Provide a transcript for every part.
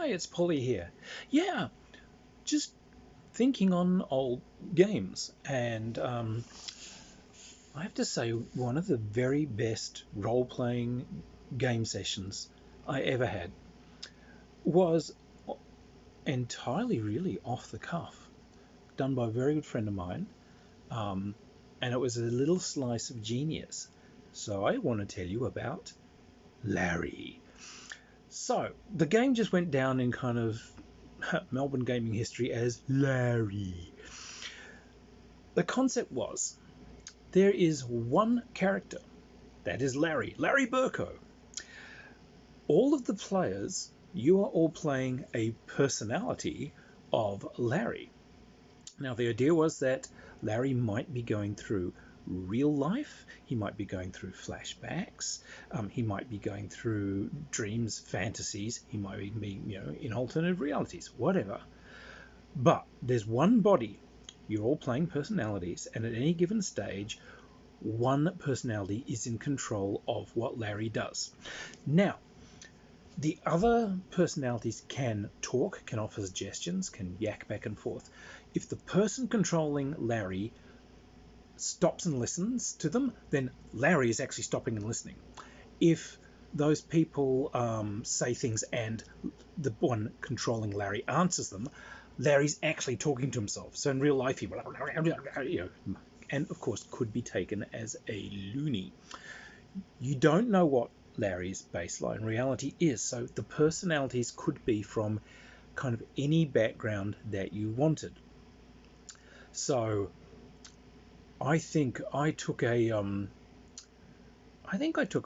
Hi, it's Polly here. Yeah, just thinking on old games, and I have to say, one of the very best role playing game sessions I ever had was entirely really off the cuff, done by a very good friend of mine, um, and it was a little slice of genius. So I want to tell you about Larry. So the game just went down in kind of Melbourne gaming history as Larry. The concept was there is one character, that is Larry Burko. All of the players, you are all playing a personality of Larry. Now, the idea was that Larry might be going through real life, he might be going through flashbacks, he might be going through dreams, fantasies, he might be, in alternate realities, whatever. But there's one body. You're all playing personalities, and at any given stage, one personality is in control of what Larry does. Now, the other personalities can talk, can offer suggestions, can yak back and forth. If the person controlling Larry stops and listens to them, then Larry is actually stopping and listening. If those people say things and the one controlling Larry answers them, Larry's actually talking to himself. So in real life, he, and of course could be taken as a loony. You don't know what Larry's baseline reality is, so the personalities could be from kind of any background that you wanted. So I think I took a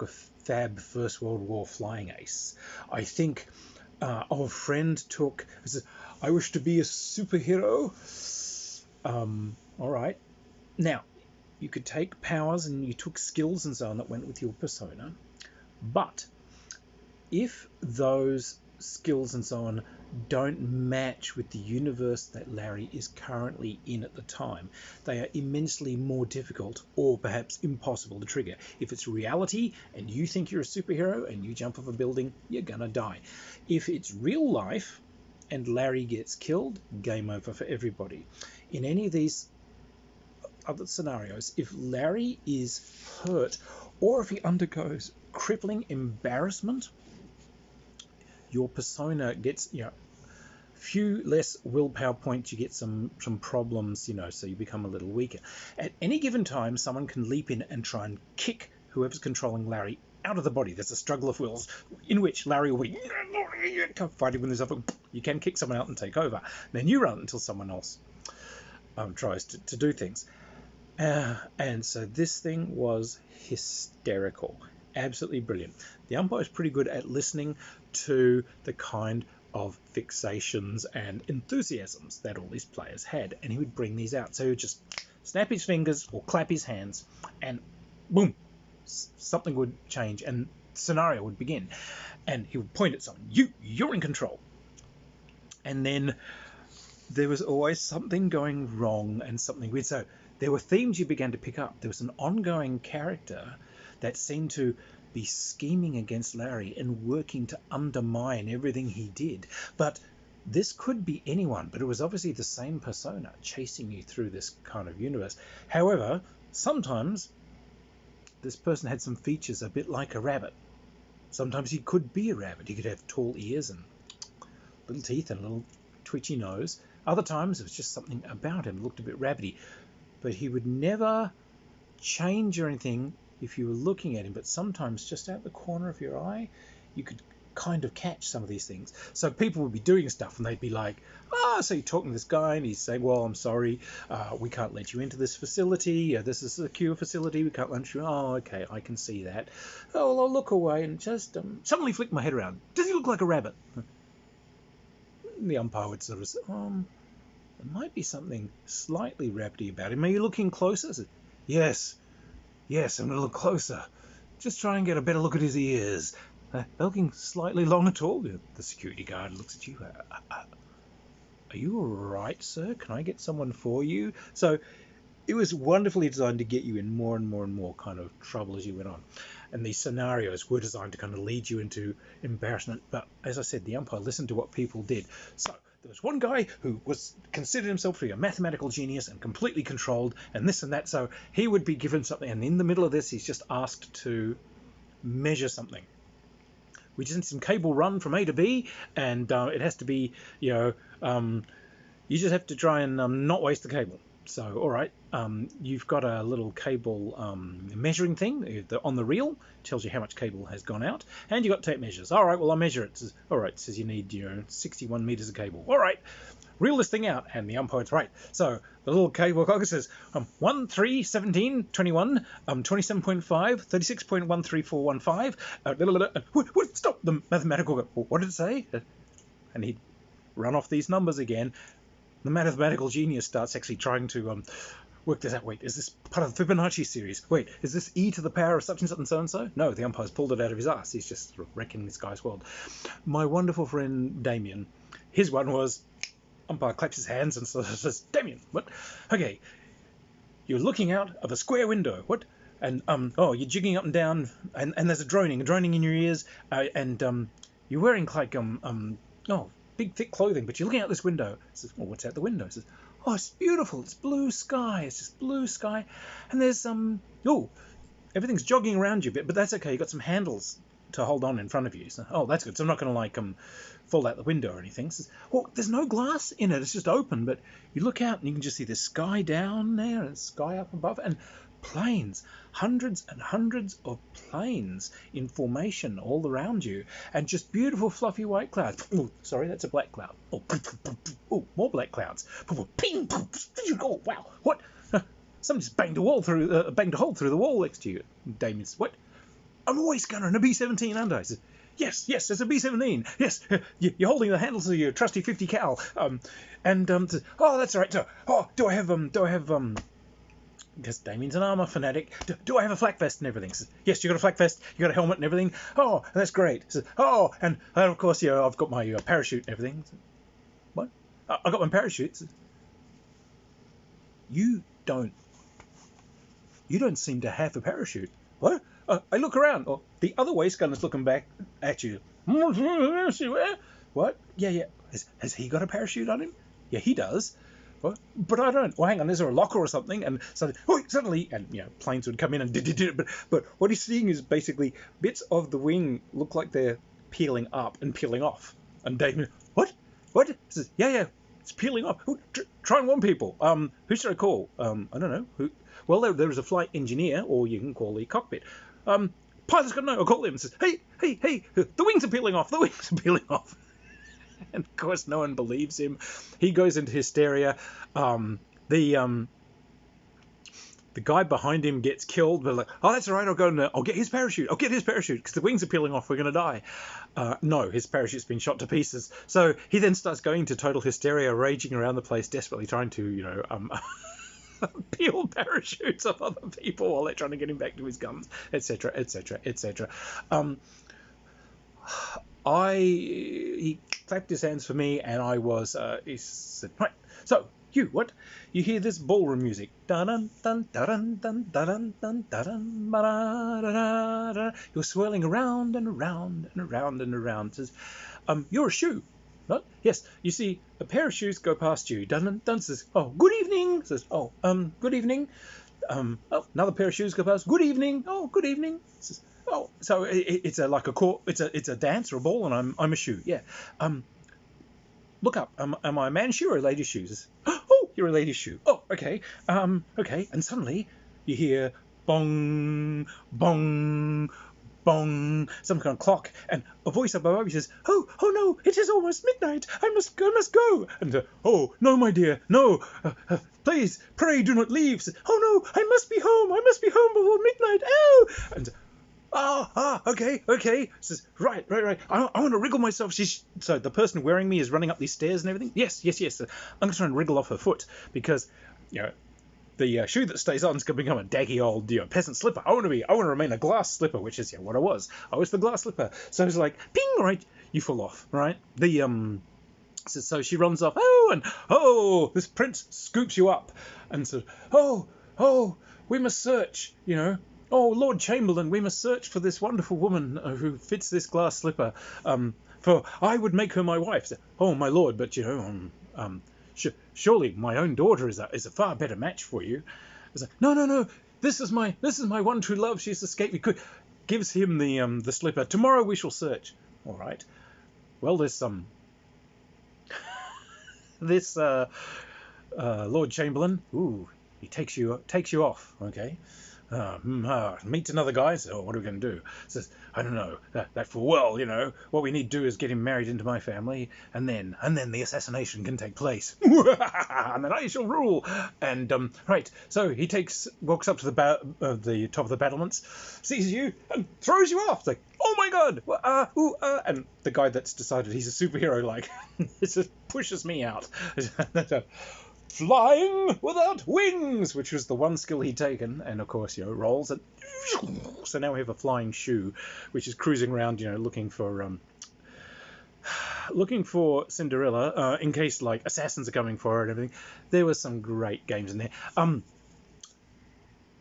fab First World War flying ace. I think our friend took, I wish to be a superhero. All right. Now, you could take powers and you took skills and so on that went with your persona. But if those skills and so on don't match with the universe that Larry is currently in at the time, they are immensely more difficult or perhaps impossible to trigger. If it's reality and you think you're a superhero and you jump off a building, you're gonna die. If it's real life and Larry gets killed, game over for everybody. In any of these other scenarios, if Larry is hurt or if he undergoes crippling embarrassment, your persona gets few less willpower points, you get some problems, so you become a little weaker. At any given time, someone can leap in and try and kick whoever's controlling Larry out of the body. There's a struggle of wills in which Larry will be fighting with himself. You can kick someone out and take over. Then you run until someone else tries to do things. And so this thing was hysterical. Absolutely brilliant. The umpire is pretty good at listening to the kind of fixations and enthusiasms that all these players had, and he would bring these out. So he would just snap his fingers or clap his hands, and boom, something would change, and scenario would begin. And he would point at someone. You're in control. And then there was always something going wrong and something weird. So there were themes you began to pick up. There was an ongoing character that seemed to be scheming against Larry and working to undermine everything he did. But this could be anyone, but it was obviously the same persona chasing you through this kind of universe. However, sometimes this person had some features a bit like a rabbit. Sometimes he could be a rabbit. He could have tall ears and little teeth and a little twitchy nose. Other times it was just something about him, looked a bit rabbity. But he would never change or anything if you were looking at him, but sometimes just out the corner of your eye, you could kind of catch some of these things. So people would be doing stuff and they'd be like, so you're talking to this guy and he's saying, well, I'm sorry, we can't let you into this facility. This is a secure facility. We can't let you. Oh, okay, I can see that. Oh, well, I'll look away and just suddenly flick my head around. Does he look like a rabbit? The umpire would sort of say, there might be something slightly rabbity about him. Are you looking closer? Said, yes, I'm going to look closer. Just try and get a better look at his ears. They're looking slightly long at all. The security guard looks at you. Are you all right, sir? Can I get someone for you? So it was wonderfully designed to get you in more and more and more kind of trouble as you went on. and these scenarios were designed to kind of lead you into embarrassment. But as I said, the umpire listened to what people did. So there was one guy who was considered himself to be a mathematical genius and completely controlled and this and that. So he would be given something, and in the middle of this, he's just asked to measure something. We just need some cable run from A to B, and it has to be, you just have to try and not waste the cable. So, all right, you've got a little cable measuring thing on the reel, tells you how much cable has gone out, and you've got tape measures. All right, well, I'll measure it. It says, all right, it says you need 61 meters of cable. All right, reel this thing out, and the umpire's right. So the little cable cogger says 1, 3, 17, 21, 27.5, 36.13415. Stop the mathematical. What did it say? And he'd run off these numbers again. The mathematical genius starts actually trying to work this out. Wait, is this part of the Fibonacci series? Wait, is this e to the power of such and such and so and so? No, the umpire's pulled it out of his ass. He's just sort of wrecking this guy's world. My wonderful friend Damien, his one was, umpire claps his hands and says, Damien, what? Okay, you're looking out of a square window. What? And you're jigging up and down, and there's a droning in your ears, and you're wearing like big thick clothing, but you're looking out this window. It says, well, what's out the window? It says, oh, it's beautiful. It's blue sky. It's just blue sky, and there's everything's jogging around you a bit, but that's okay. You've got some handles to hold on in front of you. So, oh, that's good. So I'm not going to fall out the window or anything. It says, well, there's no glass in it. It's just open, but you look out and you can just see the sky down there and sky up above, and planes, hundreds and hundreds of planes in formation all around you, and just beautiful fluffy white clouds. Oh, sorry, that's a black cloud. Oh, more black clouds. Ping, oh, wow, what? Somebody just banged a hole through the wall next to you. Damien says, what? I'm a waste gunner and a B-17, aren't I? Says, yes, it's a B-17. Yes, you're holding the handles of your trusty 50 cal. Says, oh, that's all right. So, do I have because Damien's an armour fanatic. Do I have a flak vest and everything? Says, yes, you got a flak vest, you got a helmet and everything. Oh, that's great. Says, and of course, I've got my parachute and everything. Says, what? I got my parachute. Says, you don't seem to have a parachute. What? I look around. Oh, the other waist gunner's looking back at you. What? Yeah. Has he got a parachute on him? Yeah, he does. What? But I don't. Well, hang on. Is there a locker or something? And suddenly, and planes would come in and did it. But what he's seeing is basically bits of the wing look like they're peeling up and peeling off. And Damien, what? He says, yeah, it's peeling off. Try and warn people. Who should I call? I don't know. Who? Well, there was a flight engineer, or you can call the cockpit. Pilot's got to know. I'll call him and says, hey, the wings are peeling off. And of course, no one believes him. He goes into hysteria. The guy behind him gets killed, but like, oh, that's all right. I'll get his parachute because the wings are peeling off. We're going to die. No, his parachute's been shot to pieces. So he then starts going into total hysteria, raging around the place, desperately trying to, peel parachutes off other people while they're trying to get him back to his guns, etc. He clapped his hands for me, and I was. He said, right. So you hear this ballroom music? Dun dun dun dun dun dun dun dun. You're swirling around and around and around and around. Says, you're a shoe. What? Yes, you see a pair of shoes go past you. Dun dun says, oh, good evening. Says, oh, good evening. Another pair of shoes go past. Good evening. Oh, good evening. Says, oh, so it's a dance or a ball, and I'm a shoe. Yeah. Look up. Am I a man's shoe or a lady's shoe? Says, oh, you're a lady's shoe. Oh, okay. Okay. And suddenly you hear bong, bong, bong, some kind of clock, and a voice up above you says, oh no, it is almost midnight. I must go. And oh no, my dear, no. Please, pray do not leave. Says, oh no, I must be home before midnight. Oh, and okay. Says, right. I want to wriggle myself. So the person wearing me is running up these stairs and everything. Yes. I'm going to try and wriggle off her foot because, the shoe that stays on is going to become a daggy old, peasant slipper. I want to remain a glass slipper, which is what I was. I was the glass slipper. So it's like, ping, right? You fall off, right? So she runs off. This prince scoops you up and says, oh, we must search. "Oh, Lord Chamberlain, we must search for this wonderful woman who fits this glass slipper. For I would make her my wife." So, "Oh, my lord, but surely my own daughter is a far better match for you." It's like, "No, no, no. This is my one true love. She's escaped me." Gives him the slipper. "Tomorrow we shall search." All right. Well, this Lord Chamberlain, he takes you off. Okay. Meets another guy. So what are we going to do? Says, "I don't know. That for well, what we need to do is get him married into my family, and then the assassination can take place, and then I shall rule." And right, so he walks up to the top of the battlements, sees you, and throws you off. It's like, "Oh my God!" And the guy that's decided he's a superhero, like, it just pushes me out. Flying without wings, which was the one skill he'd taken, and of course, rolls and so now we have a flying shoe, which is cruising around, looking for Cinderella, in case like assassins are coming for her and everything. There was some great games in there.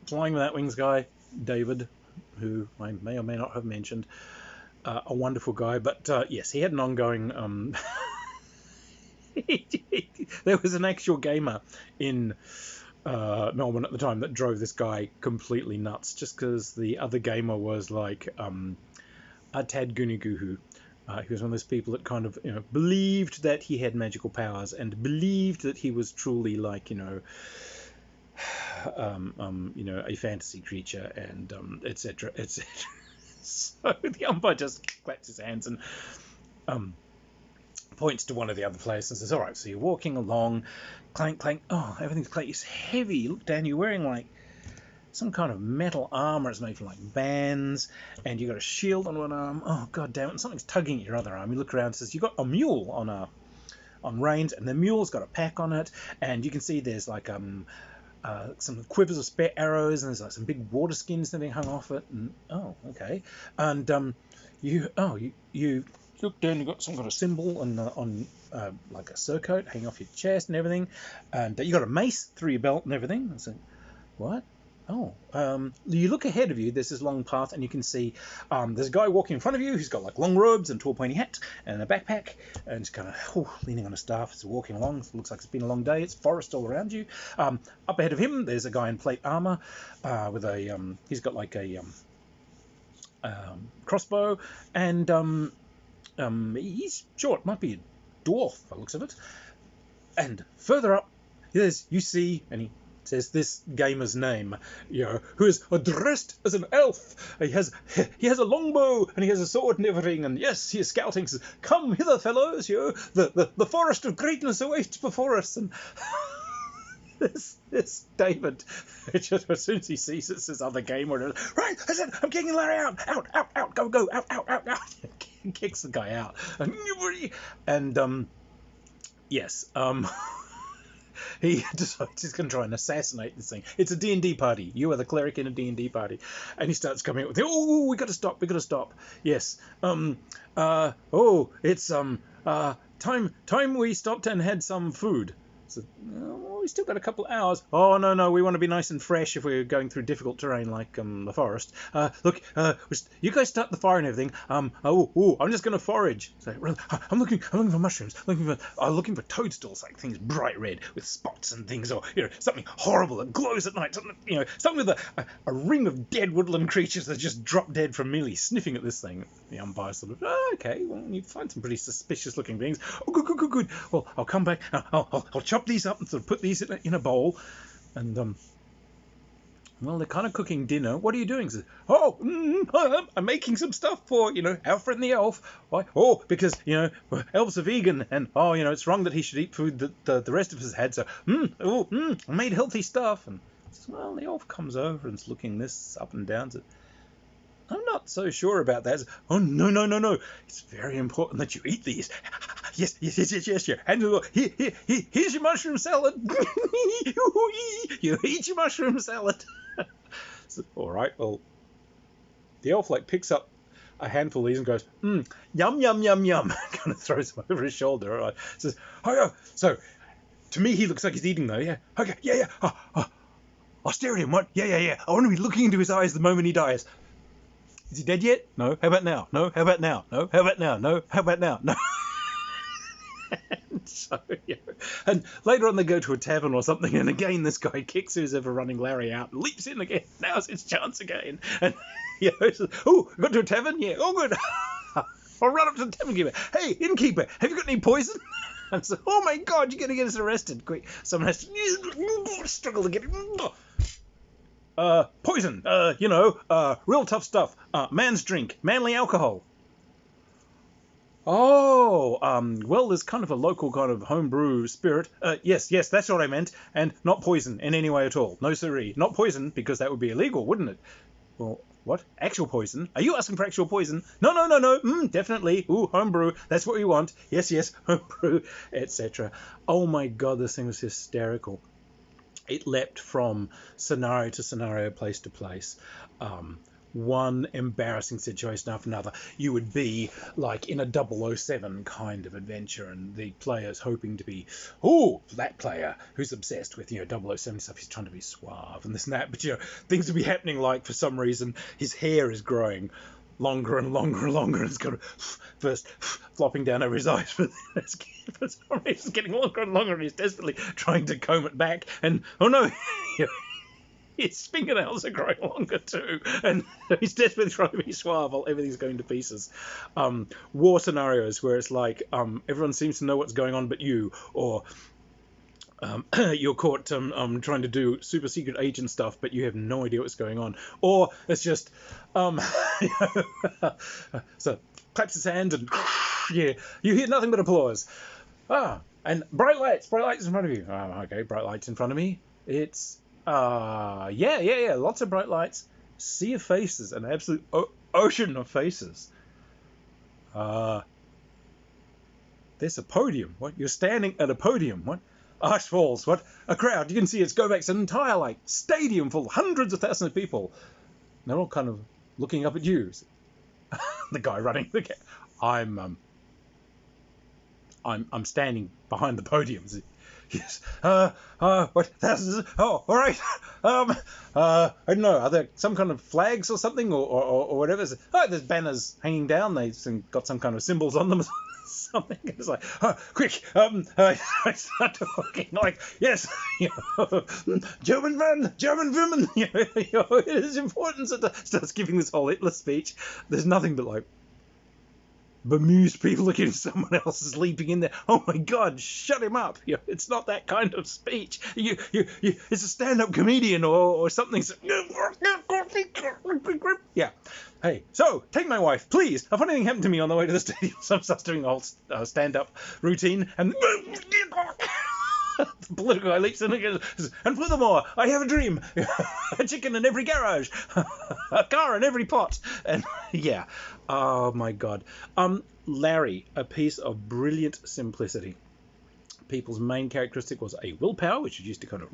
Flying without wings guy, David, who I may or may not have mentioned, a wonderful guy, but yes, he had an ongoing. There was an actual gamer in Melbourne at the time that drove this guy completely nuts, just because the other gamer was like a tad gooniguhu. He was one of those people that kind of believed that he had magical powers and believed that he was truly like a fantasy creature, and etc. etc. So the umpire just claps his hands and points to one of the other players and says, "All right, so you're walking along, clank, clank. Oh, everything's clank. It's heavy. You look down, you're wearing like some kind of metal armor. It's made from like bands, and you got a shield on one arm. Oh, God damn it. And something's tugging at your other arm. You look around and says, you got a mule on reins, and the mule's got a pack on it, and you can see there's like some quivers of spare arrows, and there's like some big water skins that are being hung off it. And oh, okay. And you look down, you've got some kind of symbol on like a surcoat hanging off your chest and everything, and you got a mace through your belt and everything. I said, "What?" Oh, you look ahead of you, there's this long path, and you can see there's a guy walking in front of you who's got like long robes and tall pointy hat and a backpack, and he's kind of leaning on a staff. It's walking along. It looks like it's been a long day. It's forest all around you. Up ahead of him, there's a guy in plate armor with he's got like a crossbow, and he's short, might be a dwarf by the looks of it. And further up, you see, and he says this gamer's name, who is dressed as an elf. He has a longbow and he has a sword and everything, and yes, he is scouting. Says, "Come hither, fellows! The forest of greatness awaits before us." And this David, as soon as he sees it's this other gamer, "Right, that's it. I'm kicking Larry out, go, out." Kicks the guy out, and yes, he decides he's going to try and assassinate this thing. It's a D&D party. You are the cleric in a D&D party, and he starts coming up with, "Oh, we got to stop. Yes. It's time we stopped and had some food." So, we still got a couple of hours. "Oh, no, we want to be nice and fresh if we're going through difficult terrain like the forest. Look, you guys start the fire and everything. I'm just going to forage." So, I'm looking for mushrooms, looking for toadstools, like things bright red with spots and things, or something horrible that glows at night. Something with a ring of dead woodland creatures that just drop dead from merely sniffing at this thing. The umpire sort of, okay, well, you find some pretty suspicious looking things. Oh, good. Well, I'll come back. I'll chop these up and sort of put these in a bowl, and well, they're kind of cooking dinner. "What are you doing?" Says, "I'm making some stuff for Alfred and the elf." Why? "Oh, because elves are vegan, and it's wrong that he should eat food that the rest of us had. So I made healthy stuff." And well, the elf comes over and's looking this up and down. Says, "I'm not so sure about that." "Oh, no. It's very important that you eat these." Yes. And here's your mushroom salad. You eat your mushroom salad. So, all right, well, the elf picks up a handful of these and goes, "Yum, yum, yum, yum." Kind of throws them over his shoulder. All right. Says, "Oh, yeah." So to me, he looks like he's eating though. Yeah. Okay. Yeah. I'll stare at him. What? Yeah. I want to be looking into his eyes the moment he dies. Is he dead yet? No. How about now? No. How about now? No. How about now? No. How about now? No. So, and later on they go to a tavern or something, and again this guy kicks who's ever running Larry out and leaps in again. Now's his chance again. And says, oh, got to a tavern? Yeah. Oh, good. I'll run up to the tavern keeper. Hey, innkeeper, have you got any poison? And so, oh my God, you're going to get us arrested. Quick, someone has to struggle to get it. Poison, real tough stuff. Man's drink, manly alcohol. Oh, well, there's kind of a local kind of homebrew spirit. Yes, that's what I meant. And not poison in any way at all. No siree. Not poison, because that would be illegal, wouldn't it? Well, what? Actual poison? Are you asking for actual poison? No. Definitely. Ooh, homebrew. That's what we want. Yes, homebrew, etc. Oh my God, this thing was hysterical. It leapt from scenario to scenario, place to place. One embarrassing situation after another. You would be like in a 007 kind of adventure, and the player's hoping to be, that player who's obsessed with 007 stuff. He's trying to be suave and this and that, but things would be happening like for some reason his hair is growing longer and longer and longer, and it's kind of first flopping down over his eyes, but for some reason it's getting longer and longer, and he's desperately trying to comb it back, and oh no, his fingernails are growing longer too, and he's desperately trying to be suave while everything's going to pieces. War scenarios where it's like everyone seems to know what's going on but you, or you're caught trying to do super secret agent stuff, but you have no idea what's going on. Or it's just so claps his hands and you hear nothing but applause. And bright lights in front of you. Okay, bright lights in front of me. It's lots of bright lights. Sea of faces, an absolute ocean of faces. There's a podium. What? You're standing at a podium. What? Arch falls. What? A crowd. You can see it's Govex's an entire stadium full, hundreds of thousands of people. And they're all kind of looking up at you. The guy running the I'm standing behind the podium. Yes. What? Thousands? Oh, all right. I don't know. Are there some kind of flags or something, or whatever? There's banners hanging down. They've got some kind of symbols on them. Something. It's like, quick. I start talking like, yes, German man, German woman. It is important. So it starts giving this whole Hitler speech. There's nothing but bemused people looking at someone else is leaping in there. Oh my God, shut him up. It's not that kind of speech. It's a stand-up comedian or something. Yeah. Hey, so take my wife, please. A funny thing happened to me on the way to the stadium. So I starts doing the whole stand-up routine, and the political guy leaps in and goes, and furthermore, I have a dream. A chicken in every garage. A car in every pot. And yeah. Oh my God. Larry, a piece of brilliant simplicity. People's main characteristic was a willpower, which was used to kind of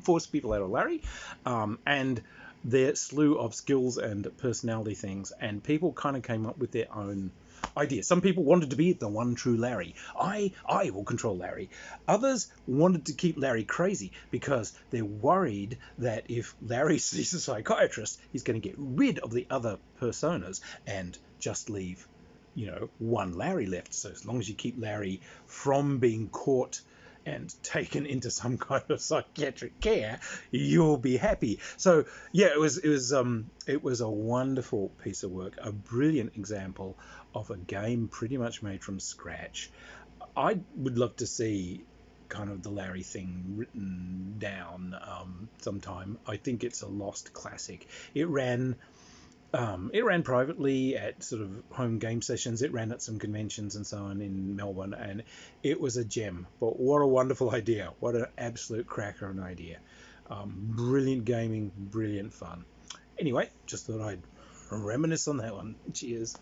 force people out of Larry, and their slew of skills and personality things. And people kind of came up with their own ideas. Some people wanted to be the one true Larry. I will control Larry. Others wanted to keep Larry crazy because they're worried that if Larry sees a psychiatrist, he's going to get rid of the other personas and just leave, one Larry left. So as long as you keep Larry from being caught and taken into some kind of psychiatric care, you'll be happy. So yeah, it was a wonderful piece of work, a brilliant example of a game pretty much made from scratch. I would love to see kind of the Larry thing written down sometime. I think it's a lost classic. It ran privately at sort of home game sessions. It ran at some conventions and so on in Melbourne, and it was a gem. But what a wonderful idea. What an absolute cracker of an idea. Brilliant gaming, brilliant fun. Anyway, just thought I'd reminisce on that one. Cheers.